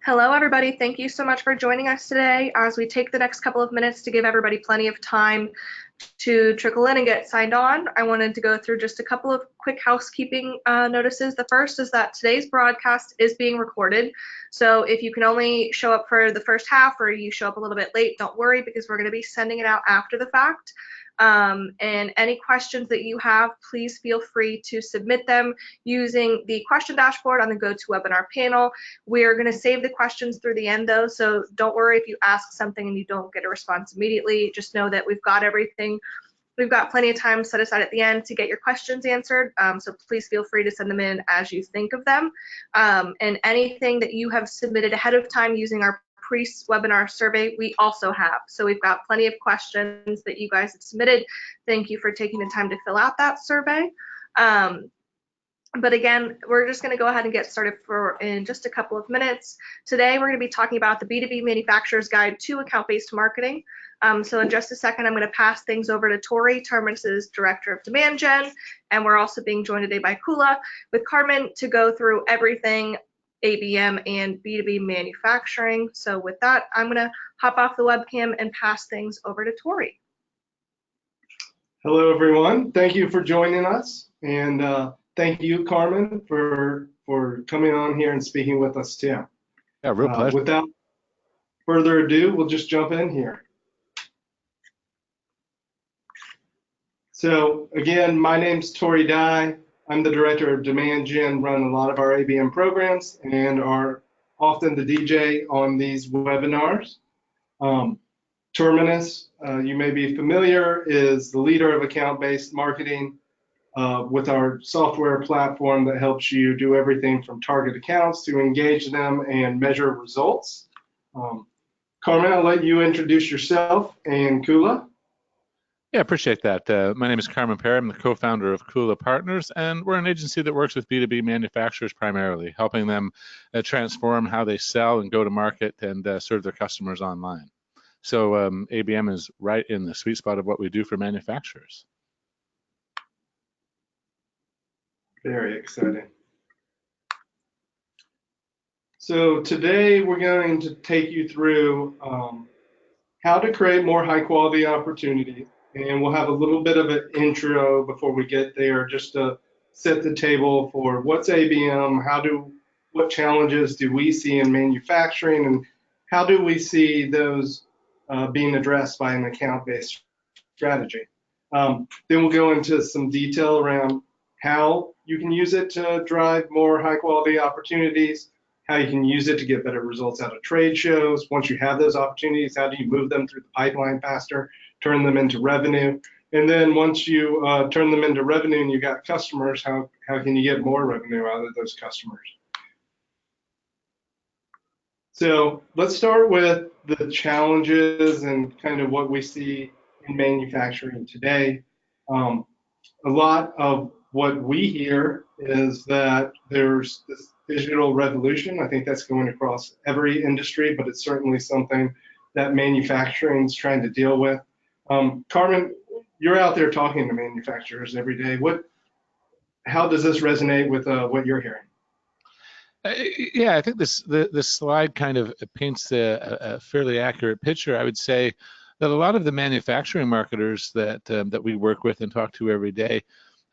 Hello, everybody. Thank you so much for joining us today. As we take the next couple of minutes to give everybody plenty of time to trickle in and get signed on, I wanted to go through just a couple of quick housekeeping notices. The first is that today's broadcast is being recorded. So if you can only show up for the first half or you show up a little bit late, don't worry, because we're going to be sending it out after the fact. And any questions that you have, please feel free to submit them using the question dashboard on the GoToWebinar panel. We're going to save the questions through the end though, so don't worry if you ask something and you don't get a response immediately. Just know that we've got everything. We've got plenty of time set aside at the end to get your questions answered, so please feel free to send them in as you think of them. And anything that you have submitted ahead of time using our pre-webinar survey, we also have. So we've got plenty of questions that you guys have submitted. Thank you for taking the time to fill out that survey. But again, we're just going to go ahead and get started in just a couple of minutes. Today, we're going to be talking about the B2B Manufacturer's Guide to Account-Based Marketing. So in just a second, I'm going to pass things over to Tori, Terminus's Director of Demand Gen, and we're also being joined today by Kula with Carmen to go through everything ABM and B2B manufacturing. So with that, I'm going to hop off the webcam and pass things over to Tori. Hello, everyone. Thank you for joining us, and thank you, Carmen, for coming on here and speaking with us too. Yeah, real pleasure. Without further ado, we'll just jump in here. So again, my name's Tori Dye. I'm the Director of Demand Gen, run a lot of our ABM programs, and are often the DJ on these webinars. Terminus, you may be familiar, is the leader of account-based marketing with our software platform that helps you do everything from target accounts to engage them and measure results. Carmen, I'll let you introduce yourself and Kula. Yeah, appreciate that. My name is Carmen Perry. I'm the co-founder of Kula Partners, and we're an agency that works with B2B manufacturers primarily, helping them transform how they sell and go to market and serve their customers online. So ABM is right in the sweet spot of what we do for manufacturers. Very exciting. So today we're going to take you through how to create more high quality opportunities. And we'll have a little bit of an intro before we get there, just to set the table for what's ABM, what challenges do we see in manufacturing, and how do we see those being addressed by an account-based strategy. Then we'll go into some detail around how you can use it to drive more high quality opportunities, how you can use it to get better results out of trade shows. Once you have those opportunities, how do you move them through the pipeline faster, turn them into revenue? And then once you turn them into revenue and you got customers, how can you get more revenue out of those customers? So let's start with the challenges and kind of what we see in manufacturing today. A lot of what we hear is that there's this digital revolution. I think that's going across every industry, but it's certainly something that manufacturing is trying to deal with. Carmen, you're out there talking to manufacturers every day. How does this resonate with what you're hearing? Yeah, I think this slide kind of paints a fairly accurate picture. I would say that a lot of the manufacturing marketers that we work with and talk to every day,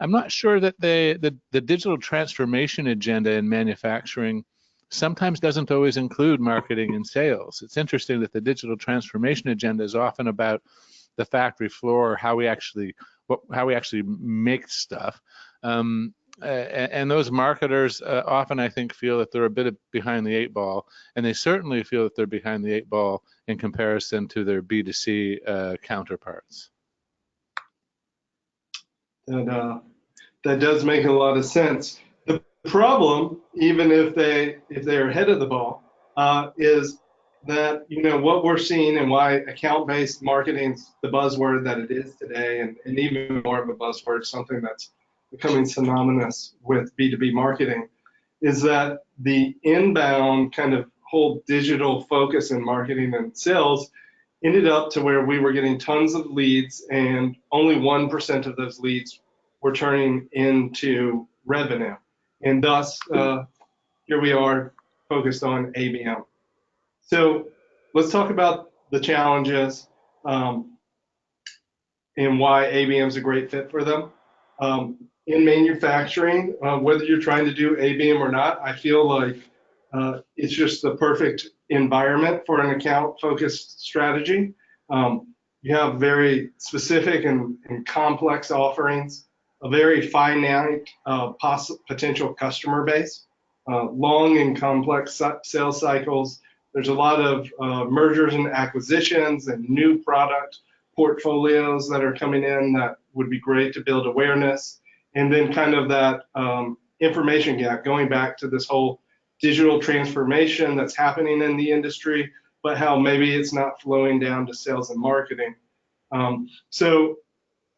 I'm not sure that the digital transformation agenda in manufacturing sometimes doesn't always include marketing and sales. It's interesting that the digital transformation agenda is often about the factory floor, how we actually make stuff. And those marketers often, I think, feel that they're a bit behind the 8 ball, and they certainly feel that they're behind the 8 ball in comparison to their B2C counterparts. That does make a lot of sense. The problem, even if they're ahead of the ball, is that what we're seeing and why account-based marketing is the buzzword that it is today, and even more of a buzzword, something that's becoming synonymous with B2B marketing, is that the inbound kind of whole digital focus in marketing and sales ended up to where we were getting tons of leads, and only 1% of those leads were turning into revenue. And thus, here we are focused on ABM. So let's talk about the challenges and why ABM is a great fit for them. In manufacturing, whether you're trying to do ABM or not, I feel like it's just the perfect environment for an account-focused strategy. You have very specific and complex offerings, a very finite potential customer base, long and complex sales cycles. There's a lot of mergers and acquisitions and new product portfolios that are coming in that would be great to build awareness. And then kind of that information gap, going back to this whole digital transformation that's happening in the industry, but how maybe it's not flowing down to sales and marketing. So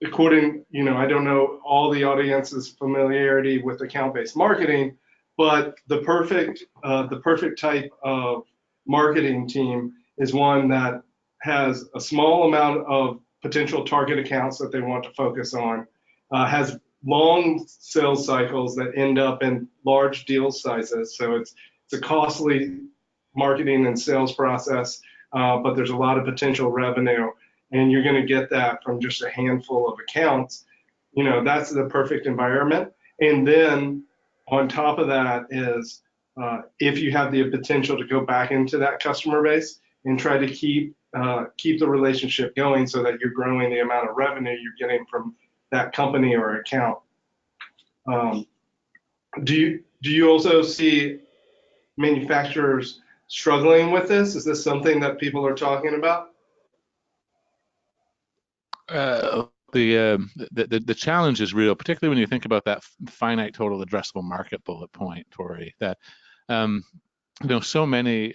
according, I don't know all the audience's familiarity with account-based marketing, but the perfect type of marketing team is one that has a small amount of potential target accounts that they want to focus on, has long sales cycles that end up in large deal sizes. So it's a costly marketing and sales process, but there's a lot of potential revenue, and you're going to get that from just a handful of accounts. That's the perfect environment. And then on top of that is if you have the potential to go back into that customer base and try to keep the relationship going so that you're growing the amount of revenue you're getting from that company or account. Do you also see manufacturers struggling with this? Is this something that people are talking about? The challenge is real, particularly when you think about that finite total addressable market bullet point, Tori. That so many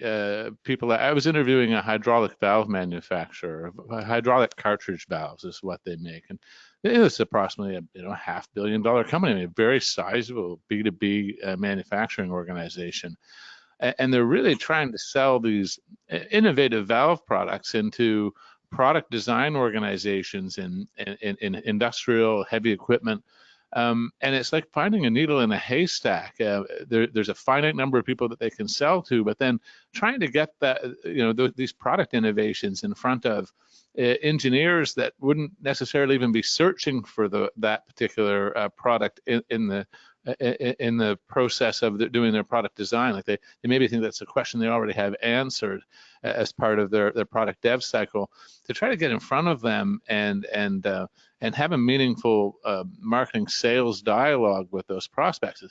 people. I was interviewing a hydraulic valve manufacturer. Hydraulic cartridge valves is what they make, and it's approximately a $500 million company, a very sizable B2B manufacturing organization, and they're really trying to sell these innovative valve products into product design organizations in industrial heavy equipment. And it's like finding a needle in a haystack. There's a finite number of people that they can sell to, but then trying to get that, these product innovations in front of engineers that wouldn't necessarily even be searching for that particular product in the process of doing their product design. Like they maybe think that's a question they already have answered as part of their product dev cycle. To try to get in front of them and have a meaningful marketing sales dialogue with those prospects.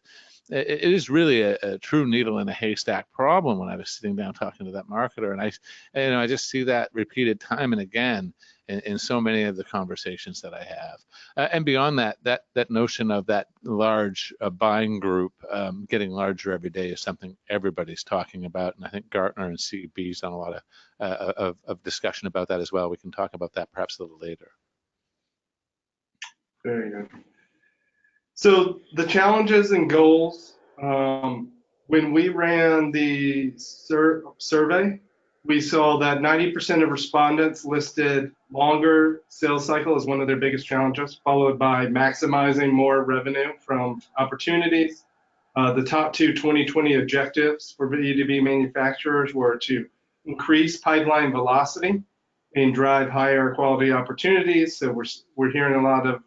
It is really a true needle in a haystack problem when I was sitting down talking to that marketer, and I just see that repeated time and again in so many of the conversations that I have. And beyond that notion of that large buying group getting larger every day is something everybody's talking about, and I think Gartner and CB's done a lot of discussion about that as well. We can talk about that perhaps a little later. Very good. So the challenges and goals, when we ran the survey, we saw that 90% of respondents listed longer sales cycle as one of their biggest challenges, followed by maximizing more revenue from opportunities. The top two 2020 objectives for B2B manufacturers were to increase pipeline velocity and drive higher quality opportunities. So we're hearing a lot of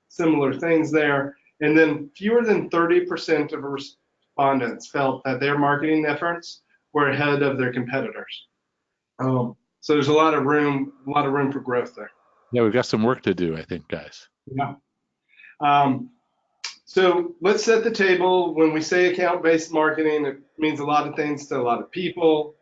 similar things there. And then fewer than 30% of respondents felt that their marketing efforts were ahead of their competitors. So there's a lot of room for growth there. Yeah, we've got some work to do, I think, guys. Yeah. So let's set the table. When we say account-based marketing, it means a lot of things to a lot of people.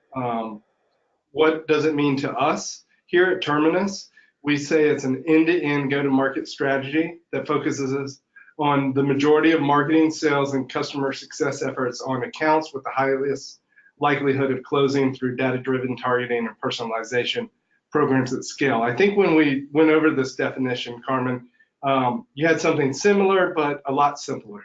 What does it mean to us? Here at Terminus, we say it's an end-to-end go-to-market strategy that focuses on the majority of marketing, sales, and customer success efforts on accounts with the highest likelihood of closing through data-driven targeting and personalization programs at scale. I think when we went over this definition, Carmen, you had something similar, but a lot simpler.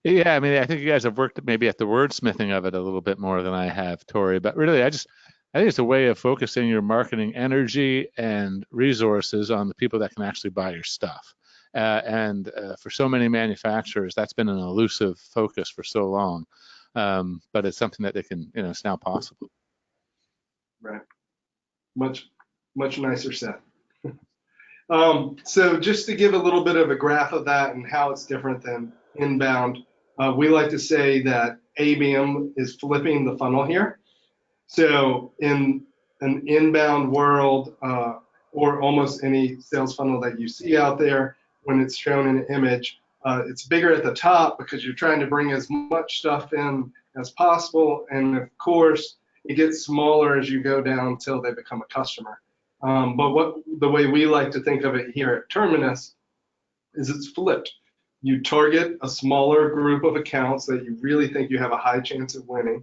Yeah, I mean, I think you guys have worked maybe at the wordsmithing of it a little bit more than I have, Tori, but really, I think it's a way of focusing your marketing energy and resources on the people that can actually buy your stuff. And for so many manufacturers, that's been an elusive focus for so long. But it's something that they can, it's now possible. Right. Much, much nicer said. So just to give a little bit of a graph of that and how it's different than inbound, we like to say that ABM is flipping the funnel here. So in an inbound world, or almost any sales funnel that you see out there, when it's shown in an image, it's bigger at the top because you're trying to bring as much stuff in as possible. And of course, it gets smaller as you go down until they become a customer. But the way we like to think of it here at Terminus is it's flipped. You target a smaller group of accounts that you really think you have a high chance of winning.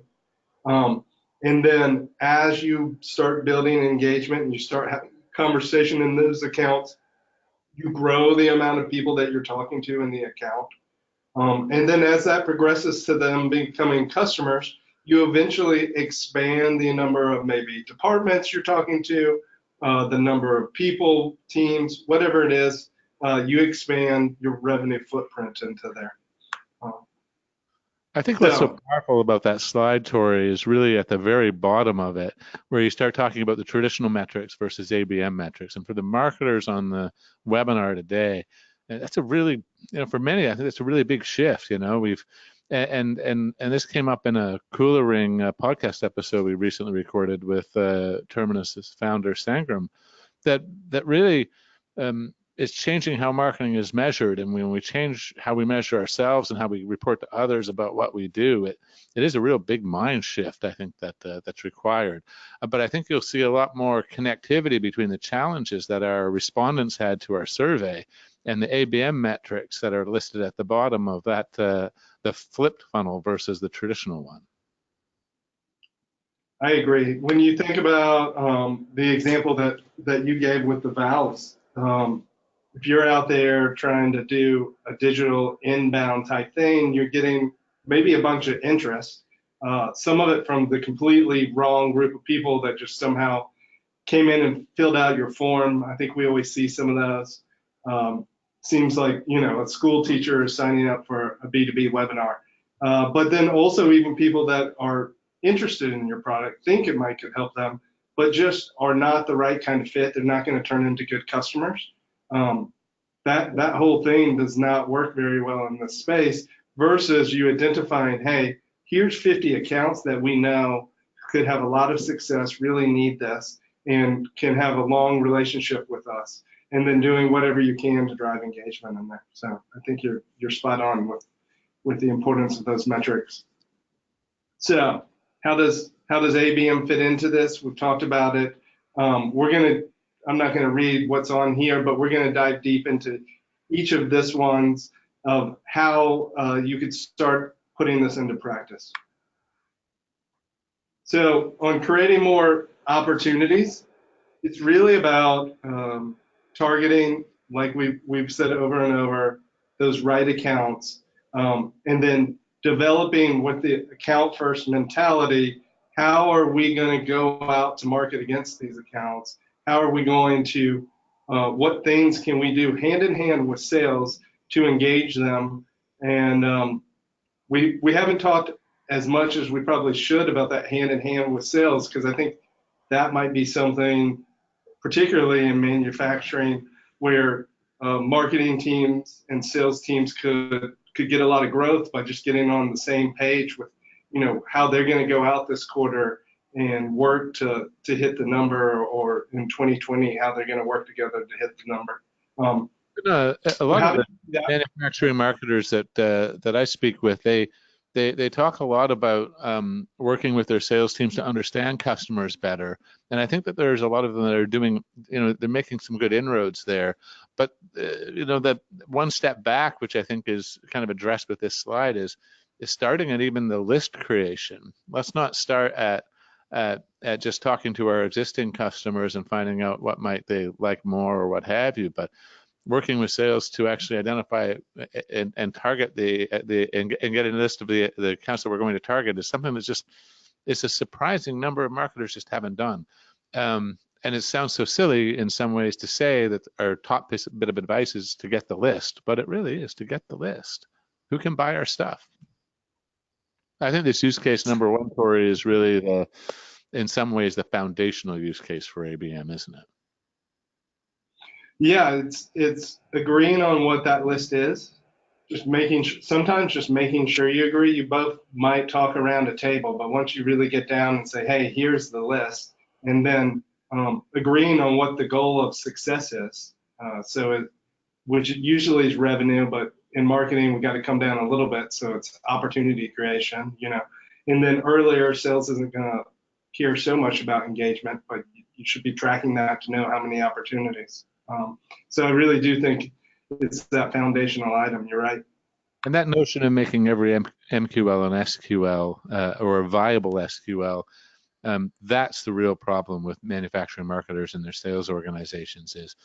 And then as you start building engagement and you start having conversation in those accounts, you grow the amount of people that you're talking to in the account. And then as that progresses to them becoming customers, you eventually expand the number of maybe departments you're talking to, the number of people, teams, whatever it is, you expand your revenue footprint into there. I think what's so powerful about that slide, Tori, is really at the very bottom of it, where you start talking about the traditional metrics versus ABM metrics. And for the marketers on the webinar today, that's a really, for many, I think it's a really big shift. And this came up in a Kula Ring podcast episode we recently recorded with Terminus's founder Sangram, that really is changing how marketing is measured. And when we change how we measure ourselves and how we report to others about what we do, it is a real big mind shift, I think, that's required. But I think you'll see a lot more connectivity between the challenges that our respondents had to our survey and the ABM metrics that are listed at the bottom of that, the flipped funnel versus the traditional one. I agree. When you think about the example that you gave with the valves, if you're out there trying to do a digital inbound type thing, you're getting maybe a bunch of interest, some of it from the completely wrong group of people that just somehow came in and filled out your form. I think we always see some of those. Seems like, a school teacher is signing up for a B2B webinar. But then also even people that are interested in your product, think it could help them, but just are not the right kind of fit. They're not going to turn into good customers. That whole thing does not work very well in this space versus you identifying, hey, here's 50 accounts that we know could have a lot of success, really need this, and can have a long relationship with us, and then doing whatever you can to drive engagement in there. So I think you're spot on with the importance of those metrics. So how does ABM fit into this? We've talked about it. I'm not going to read what's on here, but we're going to dive deep into each of this ones of how you could start putting this into practice. So on creating more opportunities, it's really about targeting, like we've said over and over, those right accounts, and then developing with the account first mentality. How are we going to go out to market against these accounts? How are we going to, what things can we do hand in hand with sales to engage them? And we haven't talked as much as we probably should about that hand in hand with sales, because I think that might be something, particularly in manufacturing, where marketing teams and sales teams could get a lot of growth by just getting on the same page with, how they're going to go out this quarter and work to hit the number, or in 2020, how they're going to work together to hit the number. A lot of the manufacturing marketers that I speak with, they talk a lot about working with their sales teams to understand customers better. And I think that there's a lot of them that are doing, they're making some good inroads there. But, that one step back, which I think is kind of addressed with this slide, is starting at even the list creation. Let's not start at just talking to our existing customers and finding out what might they like more or what have you, but working with sales to actually identify and target and get a list of the accounts that we're going to target is something that's it's a surprising number of marketers just haven't done. And it sounds so silly in some ways to say that our top bit of advice is to get the list, but it really is to get the list. Who can buy our stuff? I think this use case number one, Corey, is really in some ways the foundational use case for ABM, isn't it? Yeah, it's agreeing on what that list is. Just sometimes just making sure you agree. You both might talk around a table, but once you really get down and say, hey, here's the list, and then agreeing on what the goal of success is. Which usually is revenue, but in marketing, we got to come down a little bit. So it's opportunity creation, and then earlier sales isn't going to care so much about engagement, but you should be tracking that to know how many opportunities. So I really do think it's that foundational item. You're right. And that notion of making every MQL an SQL or a viable SQL, that's the real problem with manufacturing marketers and their sales organizations is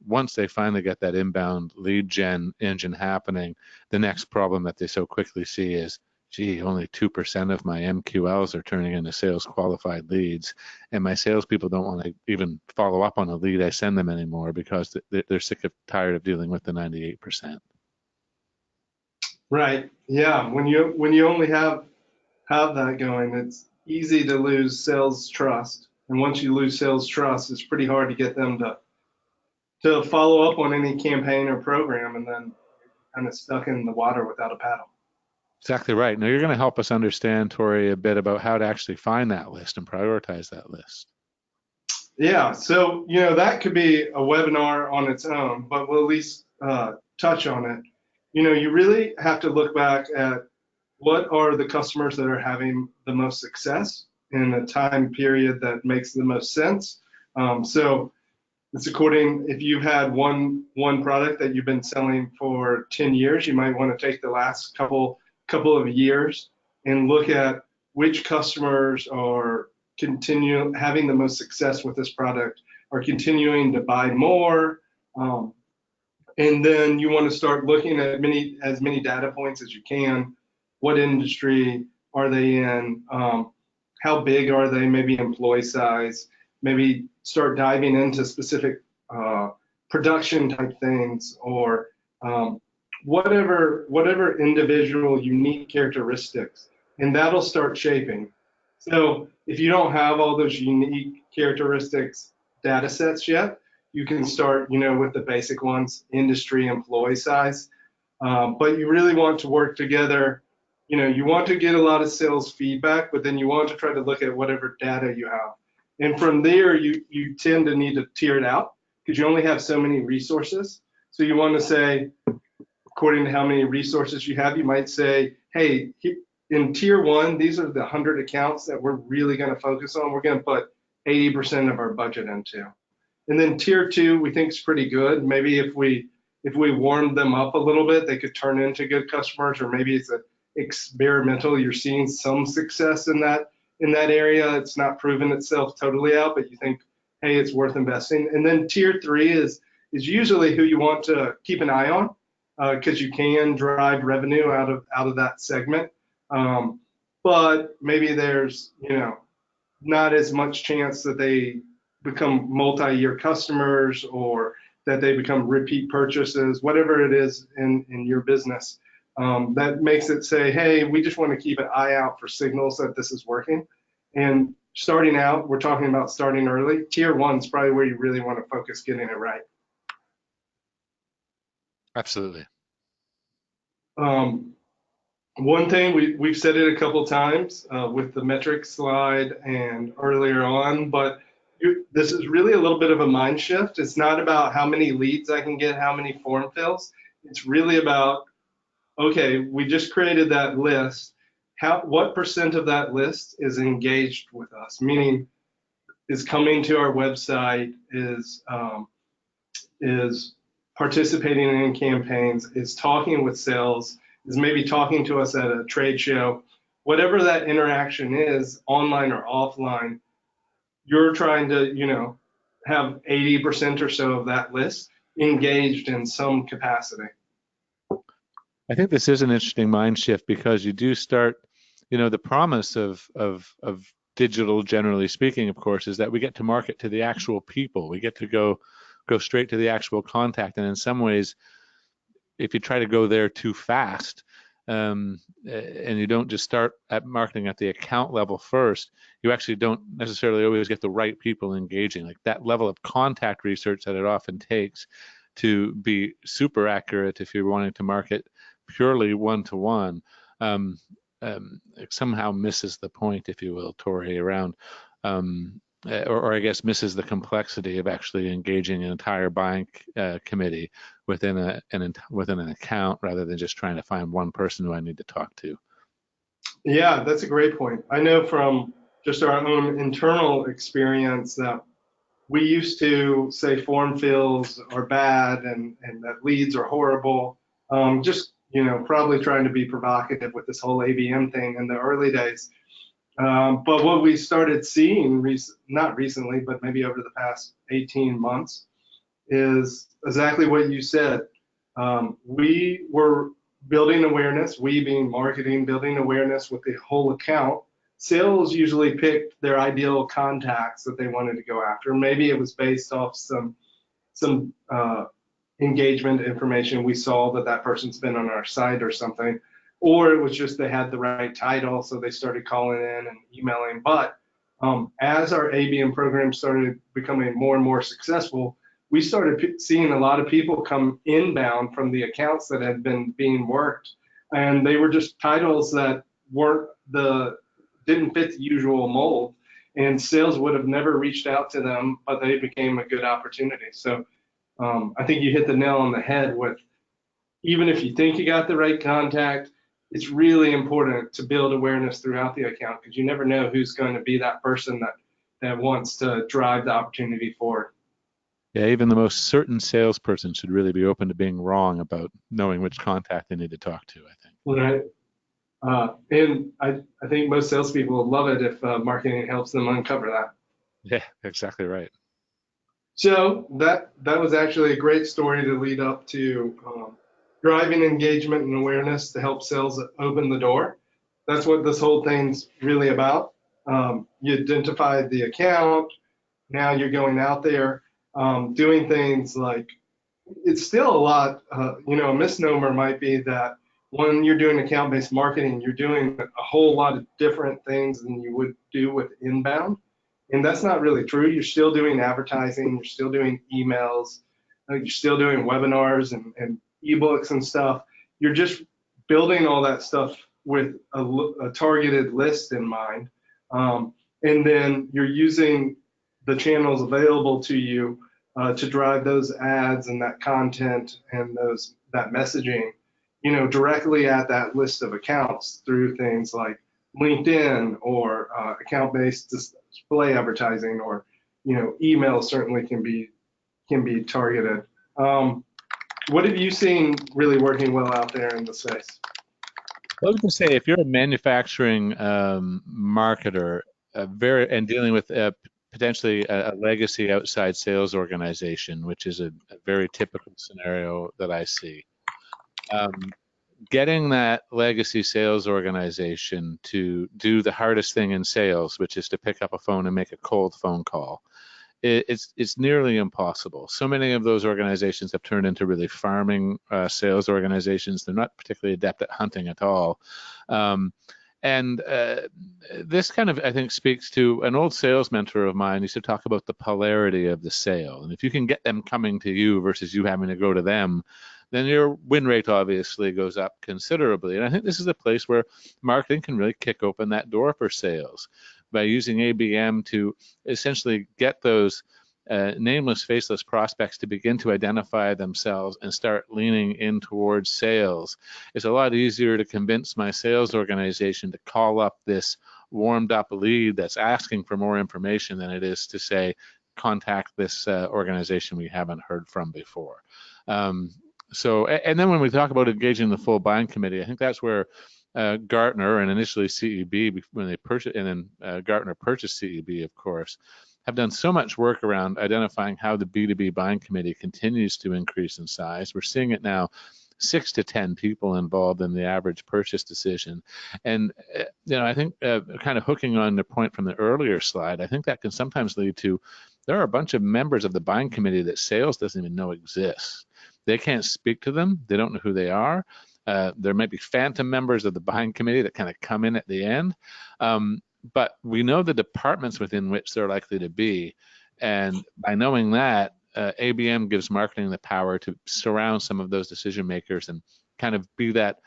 once they finally get that inbound lead gen engine happening, the next problem that they so quickly see is, gee, only 2% of my MQLs are turning into sales qualified leads, and my salespeople don't want to even follow up on a lead I send them anymore because they're sick of tired of dealing with the 98%. Right. Yeah. When you only have that going, it's easy to lose sales trust. And once you lose sales trust, it's pretty hard to get them to follow up on any campaign or program, and then kind of stuck in the water without a paddle. Exactly right. Now you're going to help us understand, Tori, a bit about how to actually find that list and prioritize that list. Yeah, so that could be a webinar on its own, but we'll at least touch on it. You really have to look back at what are the customers that are having the most success in a time period that makes the most sense. So it's if you've had one product that you've been selling for 10 years, you might want to take the last couple of years and look at which customers are having the most success with this product, are continuing to buy more, and then you want to start looking at as many data points as you can. What industry are they in? How big are they? Maybe employee size. Maybe start diving into specific production type things, or whatever individual unique characteristics, and that'll start shaping. So if you don't have all those unique characteristics data sets yet, you can start with the basic ones: industry, employee size. But you really want to work together. You want to get a lot of sales feedback, but then you want to try to look at whatever data you have. And from there, you tend to need to tier it out because you only have so many resources. So you want to say, according to how many resources you have, you might say, hey, in tier 1, these are the 100 accounts that we're really going to focus on. We're going to put 80% of our budget into. And then tier 2, we think is pretty good. Maybe if we warmed them up a little bit, they could turn into good customers, or maybe it's experimental. You're seeing some success in that area. It's not proven itself totally out, but you think, hey, it's worth investing. And then tier 3 is usually who you want to keep an eye on, because you can drive revenue out of that segment. But maybe there's not as much chance that they become multi-year customers, or that they become repeat purchases, whatever it is in your business. That makes it say, hey, we just want to keep an eye out for signals that this is working. And starting out, we're talking about starting early. Tier 1 is probably where you really want to focus getting it right. Absolutely. One thing, we've said it a couple times with the metrics slide and earlier on, but this is really a little bit of a mind shift. It's not about how many leads I can get, how many form fills. It's really about, okay, we just created that list. What percent of that list is engaged with us? Meaning, is coming to our website, is participating in campaigns, is talking with sales, is maybe talking to us at a trade show. Whatever that interaction is, online or offline, you're trying to, have 80% or so of that list engaged in some capacity. I think this is an interesting mind shift because you do start, the promise of digital, generally speaking, of course, is that we get to market to the actual people. We get to go straight to the actual contact. And in some ways, if you try to go there too fast, and you don't just start at marketing at the account level first, you actually don't necessarily always get the right people engaging. Like that level of contact research that it often takes to be super accurate if you're wanting to market purely one-to-one, it somehow misses the point, if you will, Tori, around, or I guess misses the complexity of actually engaging an entire buying committee within an account rather than just trying to find one person who I need to talk to. Yeah, that's a great point. I know from just our own internal experience that we used to say form fills are bad and that leads are horrible. Just, probably trying to be provocative with this whole ABM thing in the early days. But what we started seeing, not recently, but maybe over the past 18 months, is exactly what you said. We were building awareness, we being marketing, building awareness with the whole account. Sales usually picked their ideal contacts that they wanted to go after. Maybe it was based off some engagement information we saw that person's been on our site or something, or it was just they had the right title, so they started calling in and emailing. But as our ABM program started becoming more and more successful, we started seeing a lot of people come inbound from the accounts that had been being worked, and they were just titles that didn't fit the usual mold, and sales would have never reached out to them, but they became a good opportunity. So I think you hit the nail on the head with, even if you think you got the right contact, it's really important to build awareness throughout the account, because you never know who's going to be that person that wants to drive the opportunity forward. Yeah, even the most certain salesperson should really be open to being wrong about knowing which contact they need to talk to, I think. Right. And I think most salespeople will love it if marketing helps them uncover that. Yeah, exactly right. So that was actually a great story to lead up to driving engagement and awareness to help sales open the door. That's what this whole thing's really about. You identified the account. Now you're going out there doing things like, it's still a lot, a misnomer might be that when you're doing account-based marketing, you're doing a whole lot of different things than you would do with inbound. And that's not really true. You're still doing advertising, you're still doing emails, you're still doing webinars and ebooks and stuff. You're just building all that stuff with a targeted list in mind. And then you're using the channels available to you to drive those ads and that content and that messaging, directly at that list of accounts through things like LinkedIn or account-based display advertising, or email certainly can be targeted. What have you seen really working well out there in the space? I was going to say, if you're a manufacturing marketer, and dealing with potentially a legacy outside sales organization, which is a very typical scenario that I see. Getting that legacy sales organization to do the hardest thing in sales, which is to pick up a phone and make a cold phone call, it's nearly impossible. So many of those organizations have turned into really farming sales organizations. They're not particularly adept at hunting at all. And this kind of, I think, speaks to an old sales mentor of mine. He used to talk about the polarity of the sale. And if you can get them coming to you versus you having to go to them, then your win rate obviously goes up considerably. And I think this is a place where marketing can really kick open that door for sales by using ABM to essentially get those nameless, faceless prospects to begin to identify themselves and start leaning in towards sales. It's a lot easier to convince my sales organization to call up this warmed up lead that's asking for more information than it is to say, contact this organization we haven't heard from before. So, and then when we talk about engaging the full buying committee, I think that's where Gartner and initially CEB, when they purchased, and then Gartner purchased CEB, of course, have done so much work around identifying how the B2B buying committee continues to increase in size. We're seeing it now 6 to 10 people involved in the average purchase decision. And, I think kind of hooking on the point from the earlier slide, I think that can sometimes lead to, there are a bunch of members of the buying committee that sales doesn't even know exists. They can't speak to them. They don't know who they are. There might be phantom members of the buying committee that kind of come in at the end. But we know the departments within which they're likely to be. And by knowing that, ABM gives marketing the power to surround some of those decision makers and kind of be that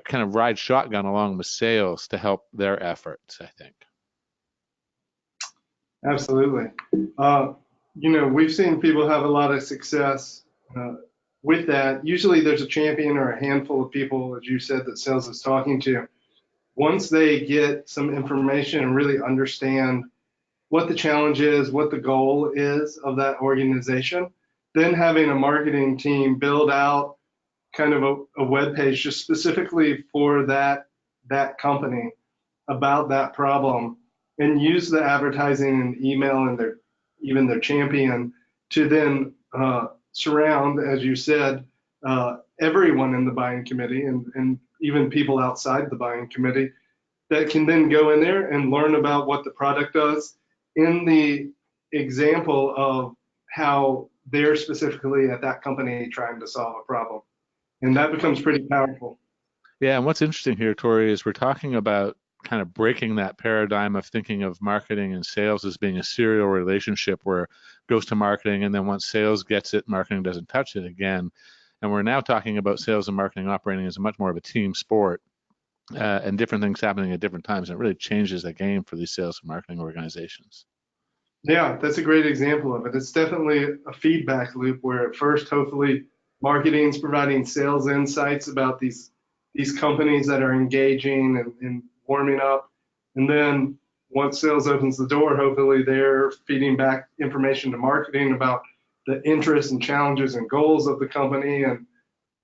kind of ride shotgun along with sales to help their efforts, I think. Absolutely. We've seen people have a lot of success with that. Usually there's a champion or a handful of people, as you said, that sales is talking to. Once they get some information and really understand what the challenge is, what the goal is of that organization, then having a marketing team build out kind of a web page just specifically for that company about that problem, and use the advertising and email and even their champion to then surround, as you said, everyone in the buying committee and even people outside the buying committee that can then go in there and learn about what the product does in the example of how they're specifically at that company trying to solve a problem. And that becomes pretty powerful. Yeah, and what's interesting here, Tori, is we're talking about kind of breaking that paradigm of thinking of marketing and sales as being a serial relationship where it goes to marketing, and then once sales gets it, marketing doesn't touch it again. And we're now talking about sales and marketing operating as much more of a team sport, and different things happening at different times. And it really changes the game for these sales and marketing organizations. Yeah, that's a great example of it. It's definitely a feedback loop where at first, hopefully, marketing's providing sales insights about these companies that are engaging and warming up. And then once sales opens the door, hopefully they're feeding back information to marketing about the interests and challenges and goals of the company, and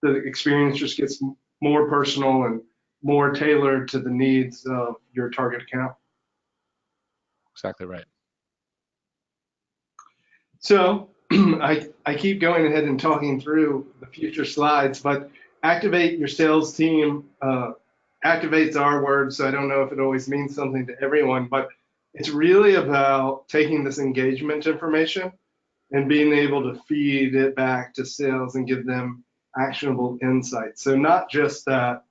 the experience just gets more personal and more tailored to the needs of your target account. Exactly right. So I keep going ahead and talking through the future slides, but activate your sales team. Activate's our word, so I don't know if it always means something to everyone, but it's really about taking this engagement information and being able to feed it back to sales and give them actionable insights. So not just that,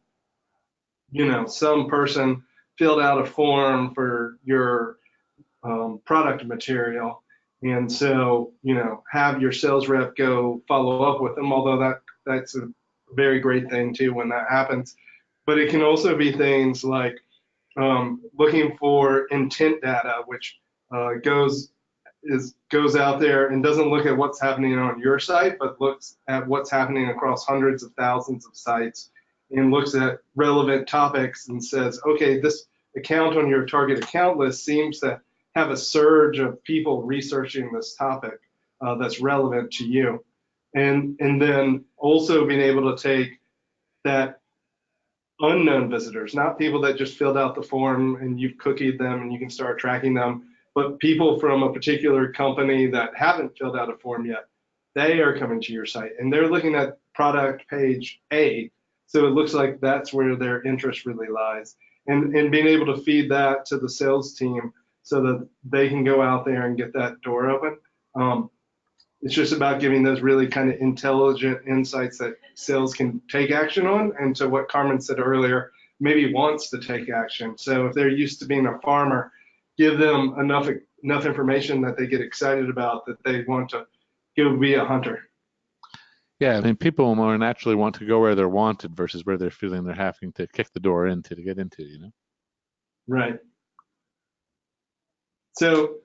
some person filled out a form for your product material, and so, have your sales rep go follow up with them, although that's a very great thing too when that happens. But it can also be things like looking for intent data, which goes out there and doesn't look at what's happening on your site, but looks at what's happening across hundreds of thousands of sites and looks at relevant topics and says, okay, this account on your target account list seems to have a surge of people researching this topic that's relevant to you. And then also being able to take that unknown visitors, not people that just filled out the form and you've cookied them and you can start tracking them, but people from a particular company that haven't filled out a form yet. They are coming to your site and they're looking at product page A. So it looks like that's where their interest really lies. And being able to feed that to the sales team so that they can go out there and get that door open. It's just about giving those really kind of intelligent insights that sales can take action on, and to what Carmen said earlier, maybe wants to take action. So if they're used to being a farmer, give them enough information that they get excited about that they want to go be a hunter. Yeah, I mean, people more naturally want to go where they're wanted versus where they're feeling they're having to kick the door into to get into, Right. So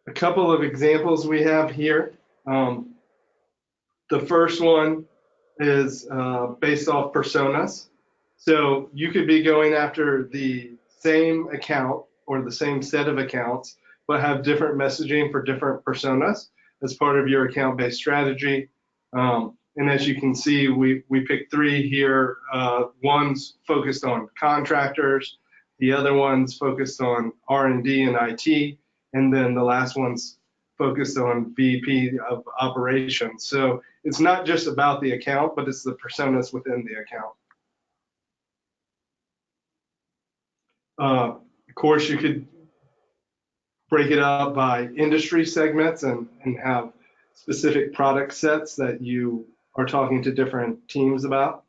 a couple of examples we have here. The first one is based off personas. So you could be going after the same account or the same set of accounts, but have different messaging for different personas as part of your account-based strategy. And as you can see, we picked three here. One's focused on contractors, the other one's focused on R&D and IT, and then the last one's focused on VP of operations. So it's not just about the account, but it's the personas within the account. Of course, you could break it up by industry segments and have specific product sets that you are talking to different teams about.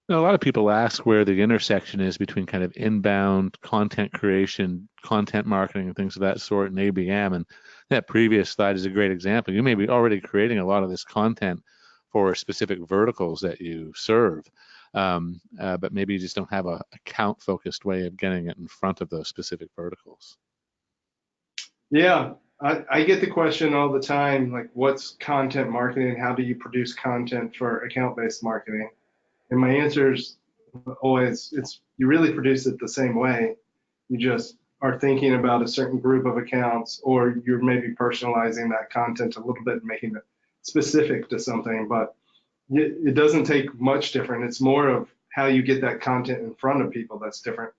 Now, a lot of people ask where the intersection is between kind of inbound content creation, content marketing, and things of that sort, and ABM. And that previous slide is a great example. You may be already creating a lot of this content for specific verticals that you serve, but maybe you just don't have a account-focused way of getting it in front of those specific verticals. Yeah, I get the question all the time, like, what's content marketing? How do you produce content for account-based marketing? And my answer is always, it's you really produce it the same way. You just are thinking about a certain group of accounts, or you're maybe personalizing that content a little bit and making it specific to something, but it doesn't take much different. It's more of how you get that content in front of people that's different.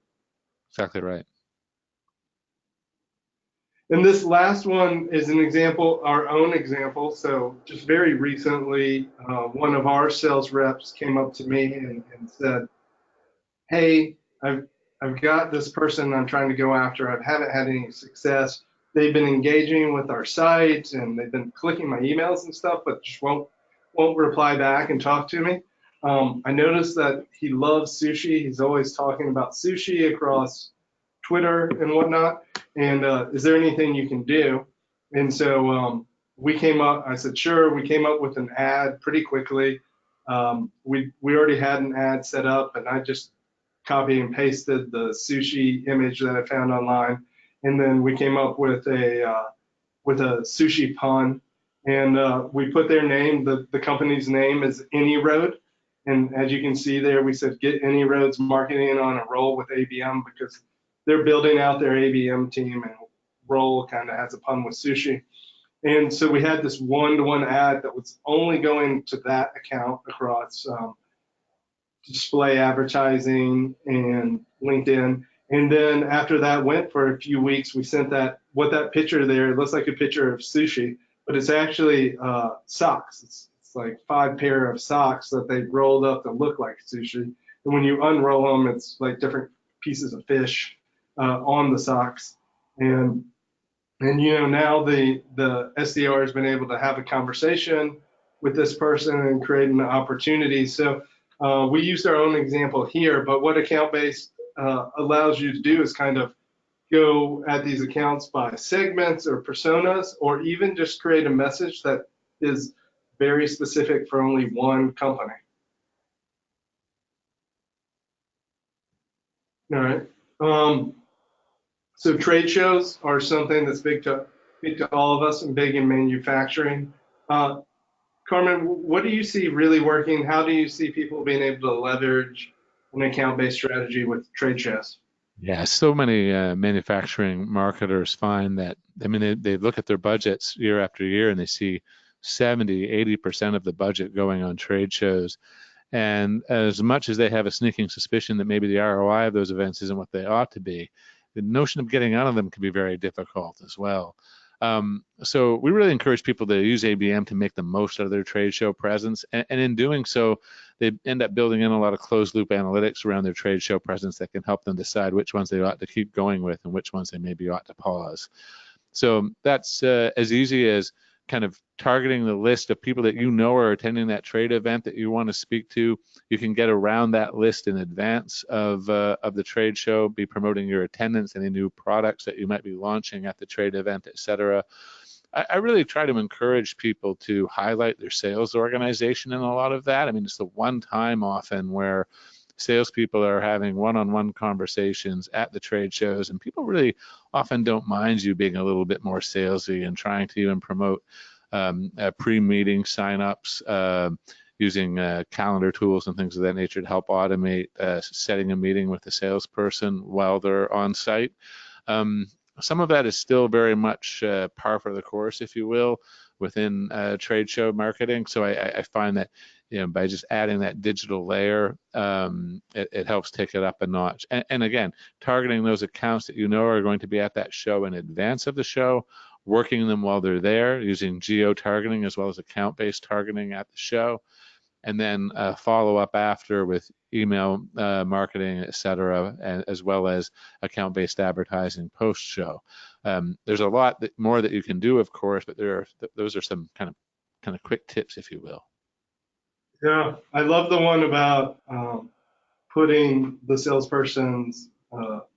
Exactly right. And this last one is an example, our own example. So just very recently, one of our sales reps came up to me and said, "Hey, I've got this person I'm trying to go after. I haven't had any success. They've been engaging with our site and they've been clicking my emails and stuff, but just won't reply back and talk to me. I noticed that he loves sushi. He's always talking about sushi across Twitter and whatnot. And is there anything you can do?" And so we came up. I said, "Sure." We came up with an ad pretty quickly. We already had an ad set up, and I just copy and pasted the sushi image that I found online, and then we came up with a sushi pun, and we put their name. The company's name is AnyRoad, and as you can see there, we said get AnyRoad's marketing on a roll with ABM because they're building out their ABM team, and roll kind of has a pun with sushi. And so we had this one-to-one ad that was only going to that account across display advertising and LinkedIn. And then after that went for a few weeks, we sent that picture there, it looks like a picture of sushi, but it's actually socks. It's like 5 pair of socks that they rolled up that look like sushi. And when you unroll them, it's like different pieces of fish on the socks. And now the SDR has been able to have a conversation with this person and create an opportunity. So we used our own example here, but what account-based allows you to do is kind of go at these accounts by segments or personas, or even just create a message that is very specific for only one company. All right. So trade shows are something that's big to all of us and big in manufacturing. Carmen, what do you see really working? How do you see people being able to leverage an account-based strategy with trade shows? Yeah, so many manufacturing marketers find that, I mean, they look at their budgets year after year and they see 70, 80% of the budget going on trade shows. And as much as they have a sneaking suspicion that maybe the ROI of those events isn't what they ought to be, the notion of getting out of them can be very difficult as well. So we really encourage people to use ABM to make the most out of their trade show presence. And in doing so, they end up building in a lot of closed loop analytics around their trade show presence that can help them decide which ones they ought to keep going with and which ones they maybe ought to pause. So that's as easy as kind of targeting the list of people that you know are attending that trade event that you want to speak to. You can get around that list in advance of the trade show, be promoting your attendance, any new products that you might be launching at the trade event, etc. I really try to encourage people to highlight their sales organization in a lot of that. I mean, it's the one time often where salespeople are having one-on-one conversations at the trade shows, and people really often don't mind you being a little bit more salesy and trying to even promote pre-meeting signups using calendar tools and things of that nature to help automate setting a meeting with the salesperson while they're on site. Some of that is still very much par for the course, if you will, within trade show marketing. So I find that by just adding that digital layer, it helps take it up a notch. And again, targeting those accounts that you know are going to be at that show in advance of the show, working them while they're there, using geo-targeting as well as account-based targeting at the show, and then follow up after with email marketing, et cetera, as well as account-based advertising post-show. There's a lot more that you can do, of course, but those are some kind of quick tips, if you will. Yeah, I love the one about putting the salesperson's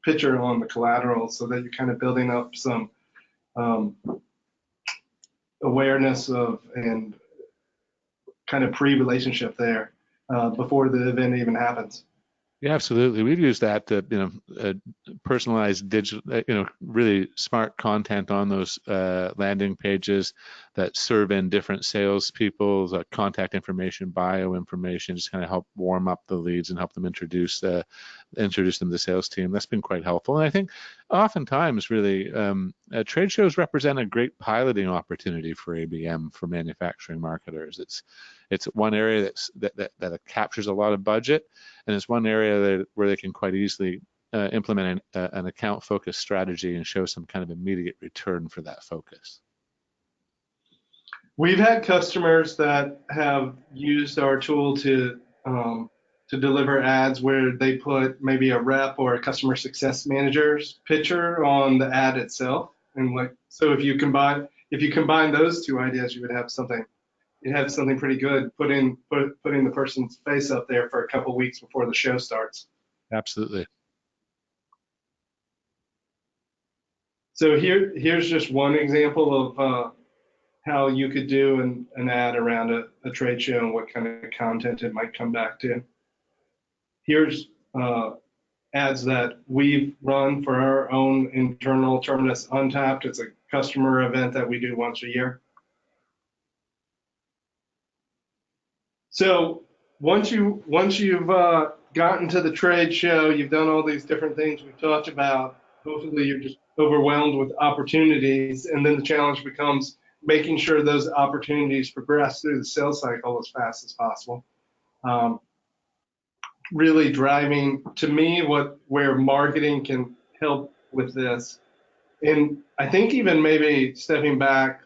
picture on the collateral so that you're kind of building up some awareness of and kind of pre-relationship there before the event even happens. Yeah, absolutely. We've used that to, personalize digital, really smart content on those landing pages that serve in different salespeople's contact information, bio information, just kind of help warm up the leads and help them introduce them to the sales team. That's been quite helpful. And I think oftentimes, really, trade shows represent a great piloting opportunity for ABM for manufacturing marketers. It's one area that captures a lot of budget, and it's one area where they can quite easily implement an account-focused strategy and show some kind of immediate return for that focus. We've had customers that have used our tool to deliver ads where they put maybe a rep or a customer success manager's picture on the ad itself, and so if you combine those two ideas, you would have something. You'd have something pretty good. Putting the person's face up there for a couple weeks before the show starts. Absolutely. So here's just one example of how you could do an ad around a trade show and what kind of content it might come back to. Here's ads that we've run for our own internal Terminus Untapped. It's a customer event that we do once a year. So once you've gotten to the trade show, you've done all these different things we've talked about. Hopefully you're just overwhelmed with opportunities, and then the challenge becomes making sure those opportunities progress through the sales cycle as fast as possible. Really driving, to me, where marketing can help with this. And I think even maybe stepping back,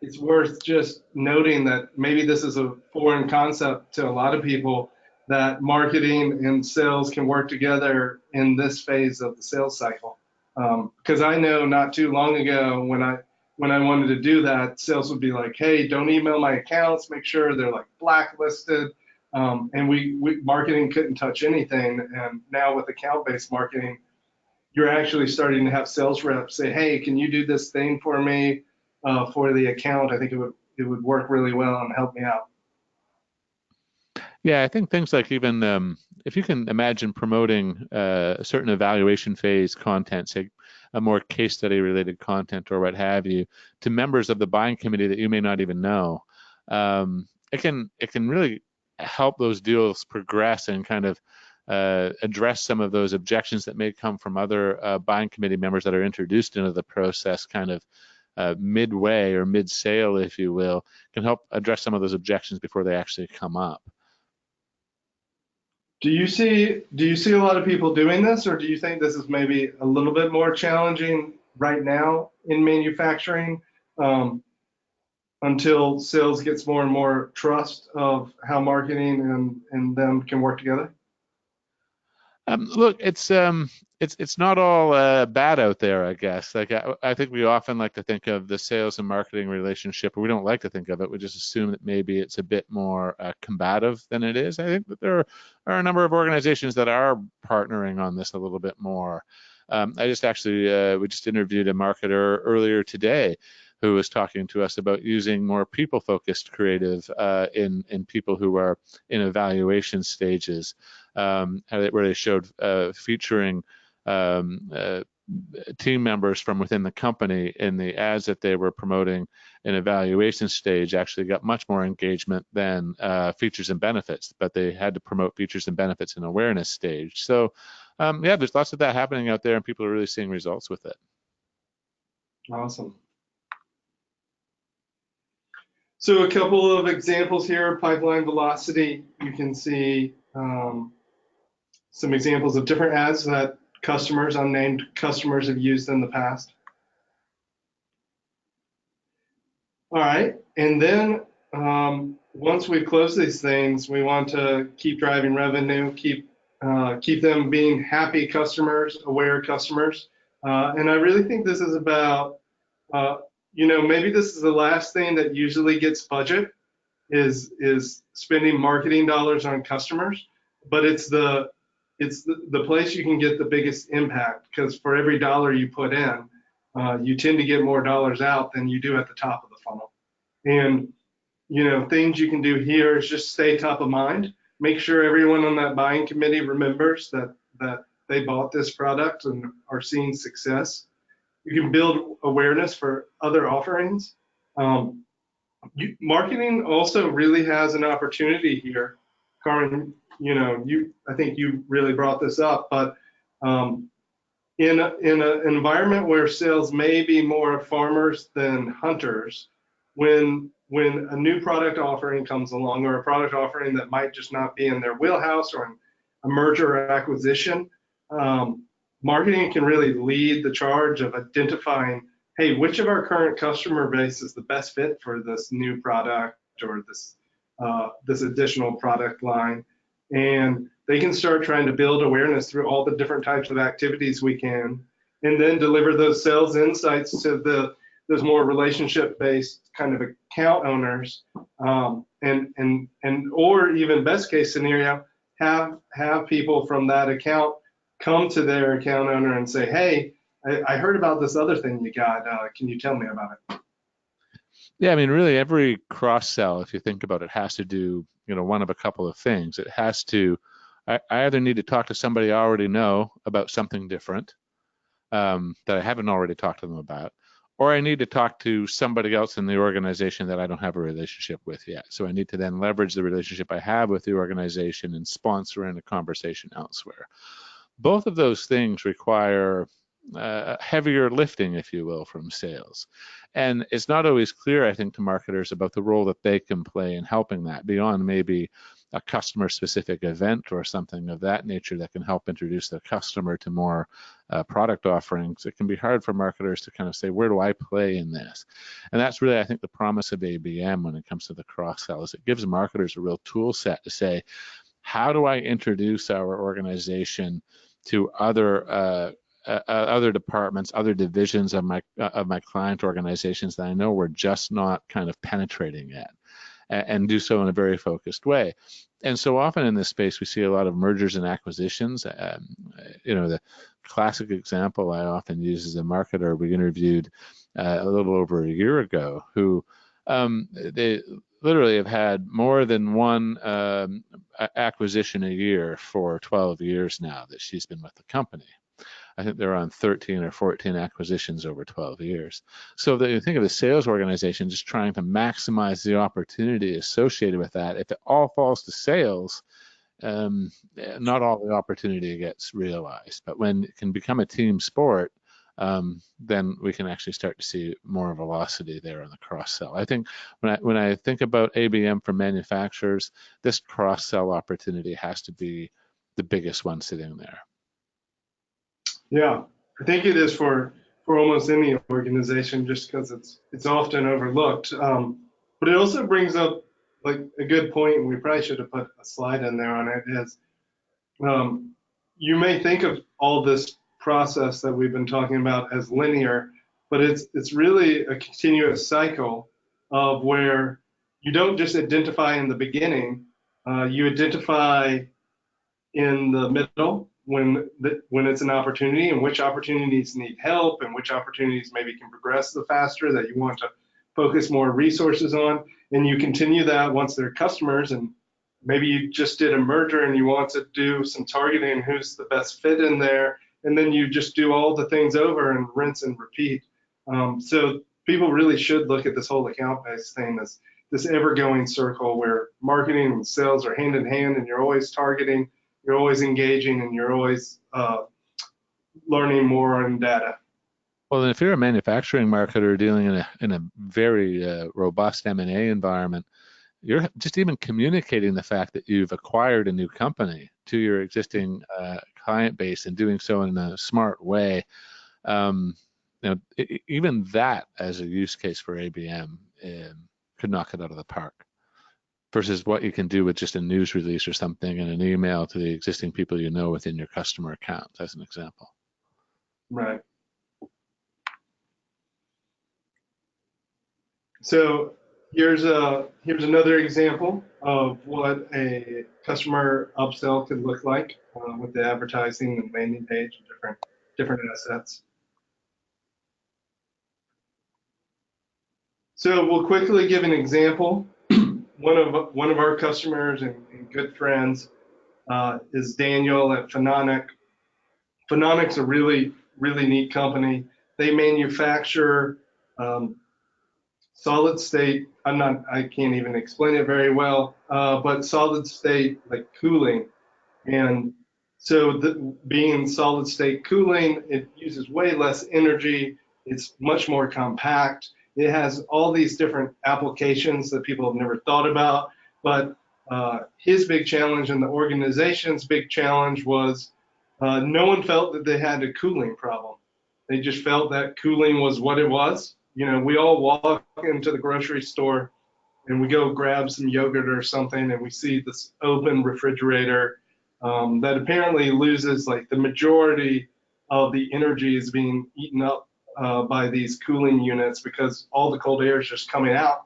it's worth just noting that maybe this is a foreign concept to a lot of people, that marketing and sales can work together in this phase of the sales cycle. Because I know not too long ago when I wanted to do that, sales would be like, hey, don't email my accounts, make sure they're blacklisted. And we marketing couldn't touch anything. And now with account-based marketing, you're actually starting to have sales reps say, hey, can you do this thing for me? For the account, I think it would work really well and help me out. Yeah, I think things like even if you can imagine promoting a certain evaluation phase content, say a more case study related content or what have you, to members of the buying committee that you may not even know, it can really help those deals progress and kind of address some of those objections that may come from other buying committee members that are introduced into the process kind of midway or mid-sale, if you will, can help address some of those objections before they actually come up. Do you see a lot of people doing this, or do you think this is maybe a little bit more challenging right now in manufacturing until sales gets more and more trust of how marketing and them can work together? Look, it's not all bad out there, I guess. I think we often like to think of the sales and marketing relationship, or we don't like to think of it. We just assume that maybe it's a bit more combative than it is. I think that there are a number of organizations that are partnering on this a little bit more. We just interviewed a marketer earlier today who was talking to us about using more people-focused creative in people who are in evaluation stages, where they showed featuring team members from within the company in the ads that they were promoting in evaluation stage actually got much more engagement than features and benefits, but they had to promote features and benefits in awareness stage. So yeah, there's lots of that happening out there, and people are really seeing results with it. Awesome. So a couple of examples here, pipeline velocity. You can see some examples of different ads that unnamed customers have used in the past. All right, and then once we've closed these things, we want to keep driving revenue, keep them being happy customers, aware customers. And I really think this is about maybe this is the last thing that usually gets budget is spending marketing dollars on customers. but it's the place you can get the biggest impact, because for every dollar you put in, you tend to get more dollars out than you do at the top of the funnel. And things you can do here is just stay top of mind. Make sure everyone on that buying committee remembers that they bought this product and are seeing success. You can build awareness for other offerings. Marketing also really has an opportunity here. Karin, I think you really brought this up, but in an environment where sales may be more farmers than hunters, when a new product offering comes along, or a product offering that might just not be in their wheelhouse, or a merger or acquisition, marketing can really lead the charge of identifying, hey, which of our current customer base is the best fit for this new product or this additional product line. And they can start trying to build awareness through all the different types of activities we can, and then deliver those sales insights to those more relationship-based kind of account owners, or even best case scenario, have people from that account come to their account owner and say, hey, I heard about this other thing you got. Can you tell me about it? Yeah, I mean, really every cross-sell, if you think about it, has to do, one of a couple of things. It has to, I either need to talk to somebody I already know about something different that I haven't already talked to them about, or I need to talk to somebody else in the organization that I don't have a relationship with yet. So I need to then leverage the relationship I have with the organization and sponsor in a conversation elsewhere. Both of those things require heavier lifting, if you will, from sales. And it's not always clear, I think, to marketers about the role that they can play in helping that, beyond maybe a customer-specific event or something of that nature that can help introduce the customer to more product offerings. It can be hard for marketers to kind of say, where do I play in this? And that's really, I think, the promise of ABM when it comes to the cross-sell, is it gives marketers a real tool set to say, how do I introduce our organization to other departments, other divisions of my client organizations that I know we're just not kind of penetrating yet, and do so in a very focused way. And so often in this space, we see a lot of mergers and acquisitions. The classic example I often use as a marketer, we interviewed a little over a year ago, who they literally have had more than one acquisition a year for 12 years now that she's been with the company. I think they're on 13 or 14 acquisitions over 12 years. So that you think of the sales organization just trying to maximize the opportunity associated with that. If it all falls to sales, not all the opportunity gets realized. But when it can become a team sport, then we can actually start to see more velocity there on the cross-sell. I think when I think about ABM for manufacturers, this cross-sell opportunity has to be the biggest one sitting there. Yeah, I think it is for almost any organization, just because it's often overlooked. But it also brings up like a good point, and we probably should have put a slide in there on it, is you may think of all this process that we've been talking about as linear, but it's really a continuous cycle of where you don't just identify in the beginning, you identify in the middle when it's an opportunity, and which opportunities need help and which opportunities maybe can progress the faster that you want to focus more resources on. And you continue that once they're customers, and maybe you just did a merger and you want to do some targeting, who's the best fit in there, and then you just do all the things over and rinse and repeat. So people really should look at this whole account-based thing as this ever-going circle where marketing and sales are hand in hand, and you're always targeting, you're always engaging, and you're always learning more on data. Well, if you're a manufacturing marketer dealing in a very robust M&A environment, you're just even communicating the fact that you've acquired a new company to your existing client base, and doing so in a smart way. Even that as a use case for ABM could knock it out of the park, versus what you can do with just a news release or something and an email to the existing people you know within your customer account, as an example. Right. So Here's another example of what a customer upsell could look like with the advertising and landing page and different assets. So we'll quickly give an example. One of our customers and good friends is Daniel at Phononic. Phononic's a really neat company. They manufacture solid state. I can't even explain it very well, but solid state like cooling. And so being solid state cooling, it uses way less energy. It's much more compact. It has all these different applications that people have never thought about. But his big challenge and the organization's big challenge was no one felt that they had a cooling problem. They just felt that cooling was what it was. You know, we all walk into the grocery store and we go grab some yogurt or something and we see this open refrigerator that apparently loses like the majority of the energy is being eaten up by these cooling units because all the cold air is just coming out.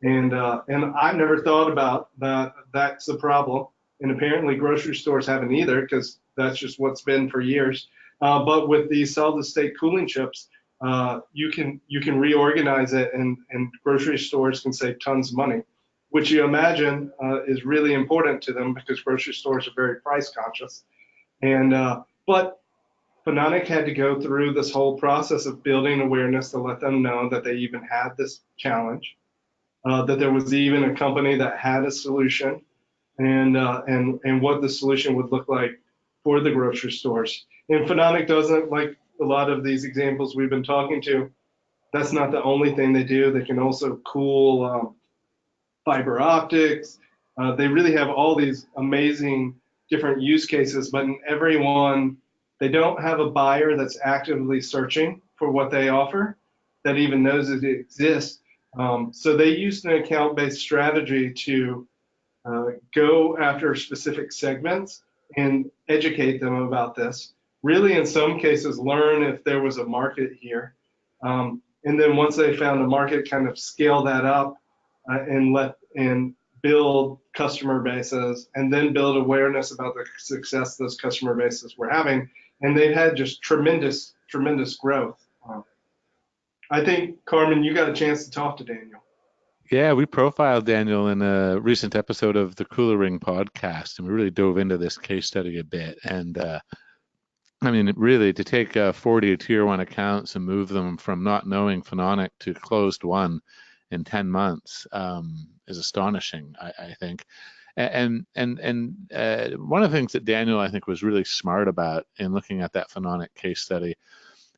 And I've never thought about that. That's a problem. And apparently grocery stores haven't either because that's just what's been for years. But with these solid state cooling chips, you can reorganize it and grocery stores can save tons of money, which you imagine is really important to them because grocery stores are very price conscious. And but Phononic had to go through this whole process of building awareness to let them know that they even had this challenge, that there was even a company that had a solution, and what the solution would look like for the grocery stores. And Phononic doesn't, like a lot of these examples we've been talking to, that's not the only thing they do. They can also cool fiber optics. They really have all these amazing different use cases, but in every one, they don't have a buyer that's actively searching for what they offer that even knows it exists. So they use an account-based strategy to go after specific segments and educate them about this. Really, in some cases, learn if there was a market here. And then once they found a market, kind of scale that up and build customer bases and then build awareness about the success those customer bases were having. And they've had just tremendous growth. I think, Carmen, you got a chance to talk to Daniel. Yeah, we profiled Daniel in a recent episode of the Kula Ring podcast, and we really dove into this case study a bit. And I mean, really, to take 40 tier 1 accounts and move them from not knowing Phononic to closed one in 10 months is astonishing, I think. And one of the things that Daniel, I think, was really smart about in looking at that Phononic case study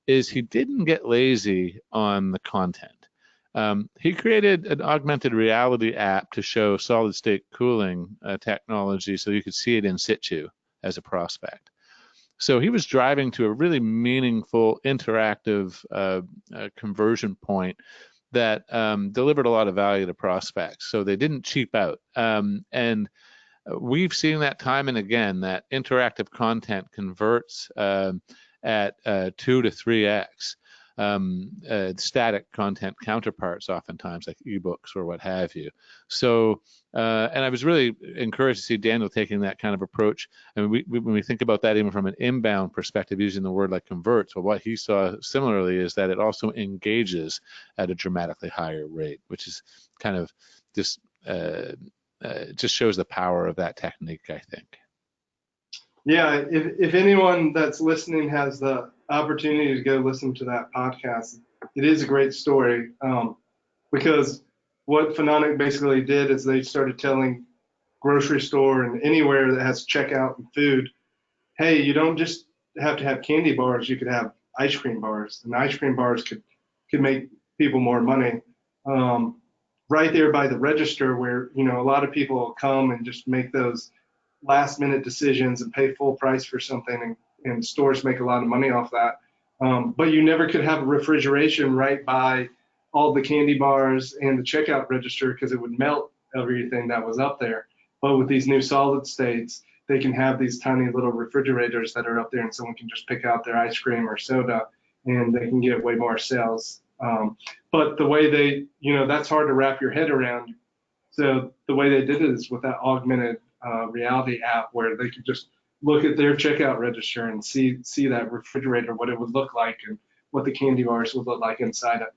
is he didn't get lazy on the content. He created an augmented reality app to show solid state cooling technology so you could see it in situ as a prospect. So he was driving to a really meaningful, interactive conversion point that delivered a lot of value to prospects. So they didn't cheap out. And we've seen that time and again, that interactive content converts at 2 to 3x static content counterparts, oftentimes like ebooks or what have you. So, and I was really encouraged to see Daniel taking that kind of approach. I mean, when we think about that, even from an inbound perspective, using the word like converts, well, what he saw similarly is that it also engages at a dramatically higher rate, which is kind of just shows the power of that technique, I think. Yeah, if anyone that's listening has the opportunity to go listen to that podcast, it is a great story because what Phononic basically did is they started telling grocery store and anywhere that has checkout and food, hey, you don't just have to have candy bars, you could have ice cream bars, and ice cream bars could make people more money. Right there by the register where, you know, a lot of people will come and just make those last minute decisions and pay full price for something, and stores make a lot of money off that. But you never could have a refrigeration right by all the candy bars and the checkout register because it would melt everything that was up there. But with these new solid states, they can have these tiny little refrigerators that are up there and someone can just pick out their ice cream or soda and they can get way more sales But the way they, that's hard to wrap your head around. So the way they did it is with that augmented reality app where they could just look at their checkout register and see that refrigerator, what it would look like and what the candy bars would look like inside it.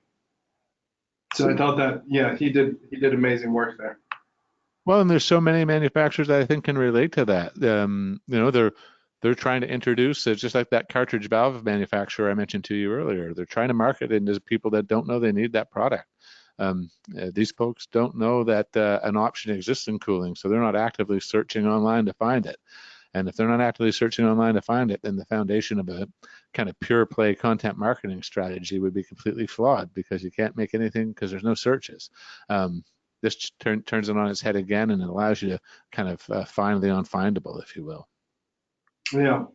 So I thought that, yeah, he did amazing work there. Well, and there's so many manufacturers that I think can relate to that. They're trying to introduce it's just like that cartridge valve manufacturer I mentioned to you earlier. They're trying to market it into people that don't know they need that product. These folks don't know that an option exists in cooling, so they're not actively searching online to find it. And if they're not actively searching online to find it, then the foundation of a kind of pure play content marketing strategy would be completely flawed because you can't make anything because there's no searches. This turns it on its head again, and it allows you to kind of find the unfindable, if you will. Yeah.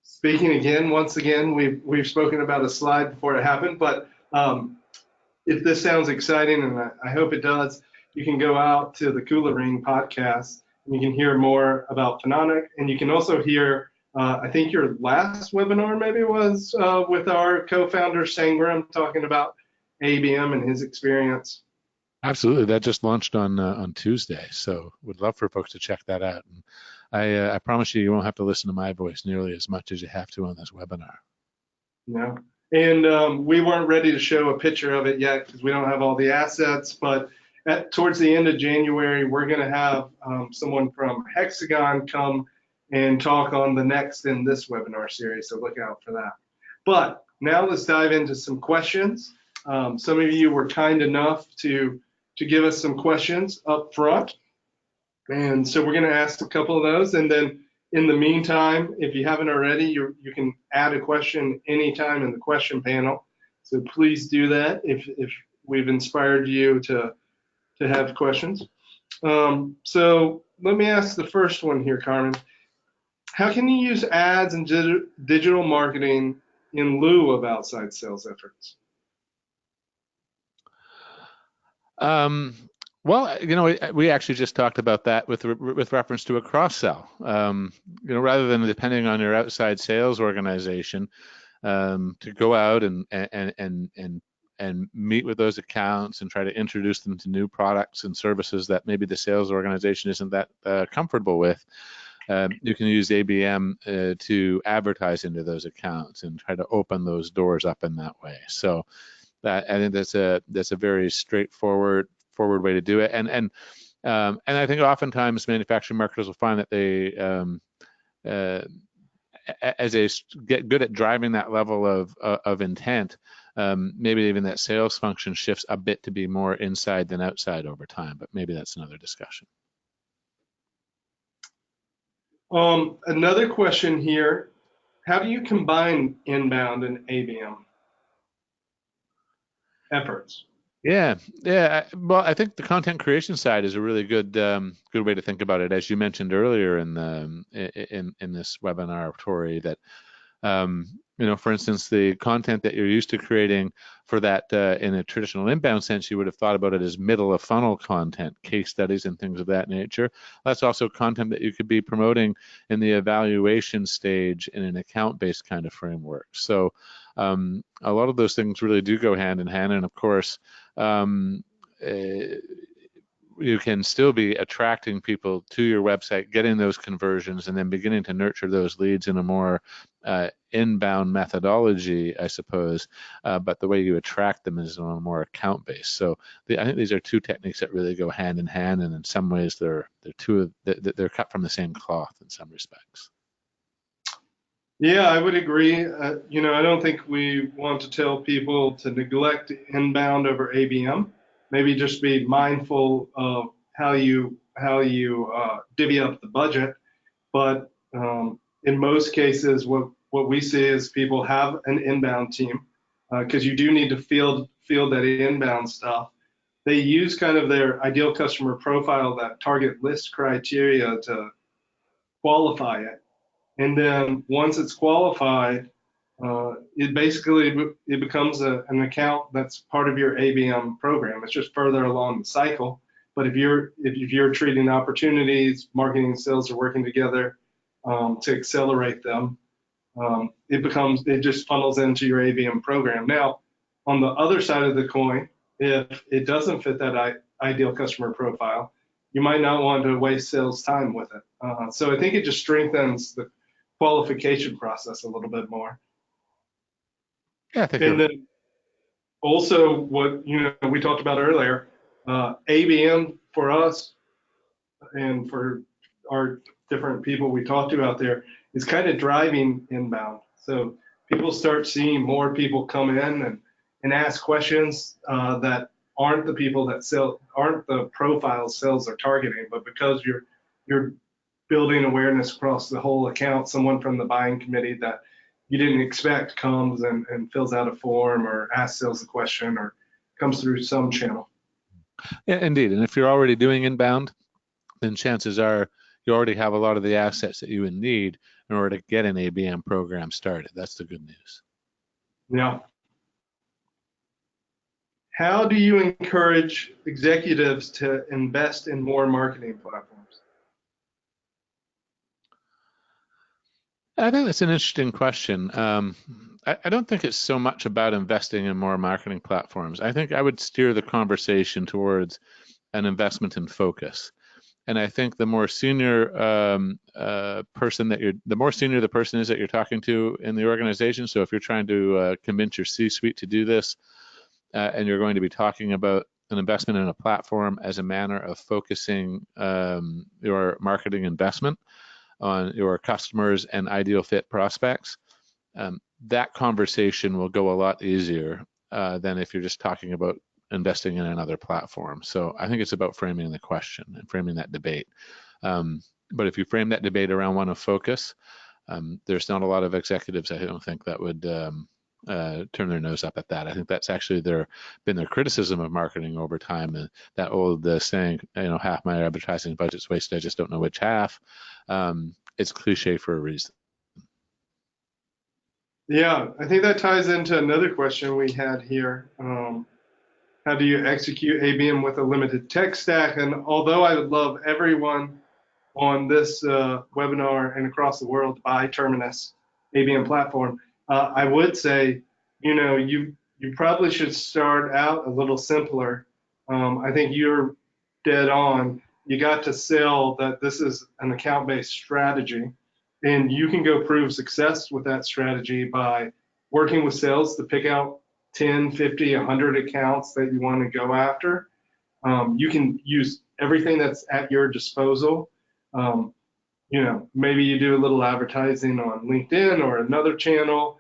Speaking again, once again, we've spoken about a slide before it happened, but if this sounds exciting, and I hope it does, you can go out to the Kula Ring podcast, and you can hear more about Phononic, and you can also hear, I think your last webinar maybe was with our co-founder Sangram talking about ABM and his experience. Absolutely, that just launched on Tuesday, so would love for folks to check that out. And I promise you won't have to listen to my voice nearly as much as you have to on this webinar. Yeah, and we weren't ready to show a picture of it yet because we don't have all the assets, but towards the end of January, we're going to have someone from Hexagon come and talk on the next in this webinar series, so look out for that. But now let's dive into some questions. Some of you were kind enough to give us some questions up front. And so we're going to ask a couple of those. And then in the meantime, if you haven't already, you can add a question anytime in the question panel. So please do that if we've inspired you to have questions. So let me ask the first one here, Carmen. How can you use ads and digital marketing in lieu of outside sales efforts? Well, we actually just talked about that with reference to a cross-sell. Rather than depending on your outside sales organization to go out and meet with those accounts and try to introduce them to new products and services that maybe the sales organization isn't that comfortable with. You can use ABM to advertise into those accounts and try to open those doors up in that way. So I think that's a very straightforward way to do it. And I think oftentimes manufacturing marketers will find that they as they get good at driving that level of intent, maybe even that sales function shifts a bit to be more inside than outside over time, but maybe that's another discussion. Another question here, how do you combine inbound and ABM efforts? Yeah. Well, I think the content creation side is a really good way to think about it. As you mentioned earlier in this webinar, Tori, that for instance, the content that you're used to creating for that in a traditional inbound sense, you would have thought about it as middle of funnel content, case studies and things of that nature. That's also content that you could be promoting in the evaluation stage in an account-based kind of framework. So a lot of those things really do go hand in hand. And of course, you can still be attracting people to your website, getting those conversions, and then beginning to nurture those leads in a more inbound methodology, I suppose. But the way you attract them is on a more account base. So I think these are two techniques that really go hand in hand, and in some ways they're cut from the same cloth in some respects. Yeah, I would agree. I don't think we want to tell people to neglect inbound over ABM. Maybe just be mindful of how you divvy up the budget. But in most cases, what we see is people have an inbound team because you do need to field that inbound stuff. They use kind of their ideal customer profile, that target list criteria, to qualify it. And then once it's qualified, it becomes an account that's part of your ABM program. It's just further along the cycle. But if you're treating opportunities, marketing and sales are working together to accelerate them, it just funnels into your ABM program. Now, on the other side of the coin, if it doesn't fit that ideal customer profile, you might not want to waste sales time with it. So I think it just strengthens the qualification process a little bit more. Yeah, I think And then also what we talked about earlier, ABM for us and for our different people we talk to out there is kind of driving inbound. So people start seeing more people come in and ask questions that aren't the people that aren't the profiles sales are targeting, but because you're building awareness across the whole account, someone from the buying committee that you didn't expect comes and fills out a form or asks sales a question or comes through some channel. Yeah, indeed. And if you're already doing inbound, then chances are you already have a lot of the assets that you would need in order to get an ABM program started. That's the good news. Yeah. How do you encourage executives to invest in more marketing platforms? I think that's an interesting question. I don't think it's so much about investing in more marketing platforms. I think I would steer the conversation towards an investment in focus. And I think the more senior the more senior the person is that you're talking to in the organization. So if you're trying to convince your C-suite to do this, and you're going to be talking about an investment in a platform as a manner of focusing your marketing investment on your customers and ideal fit prospects, that conversation will go a lot easier than if you're just talking about investing in another platform. So I think it's about framing the question and framing that debate. But if you frame that debate around one of focus, there's not a lot of executives, I don't think, that would turn their nose up at that. I think that's actually been their criticism of marketing over time. And that old saying, half my advertising budget's wasted, I just don't know which half. It's cliche for a reason. Yeah, I think that ties into another question we had here. How do you execute ABM with a limited tech stack? And although I would love everyone on this webinar and across the world to buy Terminus ABM platform, I would say, you probably should start out a little simpler. I think you're dead on. You got to sell that this is an account-based strategy, and you can go prove success with that strategy by working with sales to pick out 10, 50, 100 accounts that you want to go after. You can use everything that's at your disposal. Maybe you do a little advertising on LinkedIn or another channel.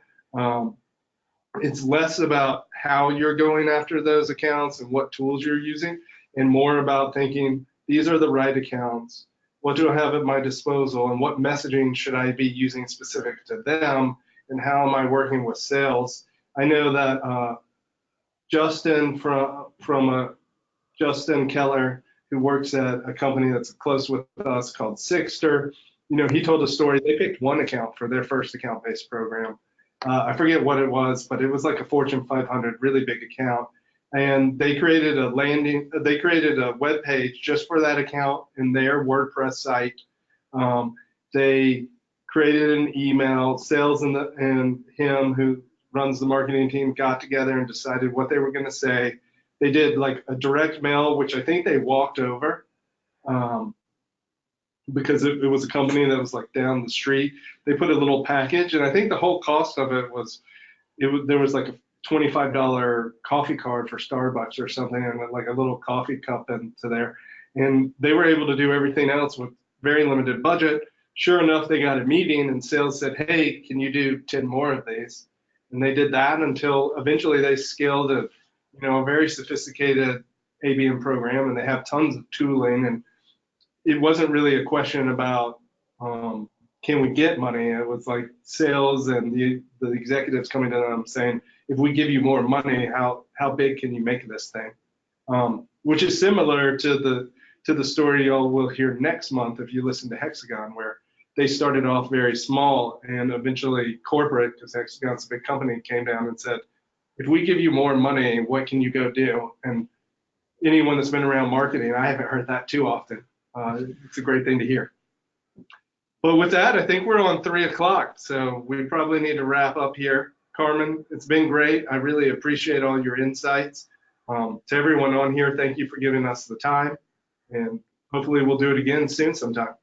It's less about how you're going after those accounts and what tools you're using, and more about thinking, these are the right accounts. What do I have at my disposal, and what messaging should I be using specific to them, and how am I working with sales? I know that Justin Justin Keller, who works at a company that's close with us called Sixter, he told a story. They picked one account for their first account-based program. I forget what it was, but it was like a Fortune 500, really big account. And they created a web page just for that account in their WordPress site. They created an email. Sales and him, who runs the marketing team, got together and decided what they were going to say. They did like a direct mail, which I think they walked over because it was a company that was like down the street. They put a little package, and I think the whole cost of it was there was like a $25 coffee card for Starbucks or something, and like a little coffee cup into there. And they were able to do everything else with very limited budget. Sure enough, they got a meeting, and sales said, hey, can you do 10 more of these? And they did that until eventually they scaled a very sophisticated ABM program, and they have tons of tooling. And it wasn't really a question about can we get money. It was like sales and the executives coming to them saying, if we give you more money, how big can you make this thing? Which is similar to the story y'all will hear next month if you listen to Hexagon, where they started off very small, and eventually corporate, because Hexagon's a big company, came down and said, if we give you more money, what can you go do? And anyone that's been around marketing, I haven't heard that too often. It's a great thing to hear. But with that, I think we're on 3 o'clock, so we probably need to wrap up here. Carmen, it's been great. I really appreciate all your insights. To everyone on here, thank you for giving us the time, and hopefully we'll do it again soon sometime.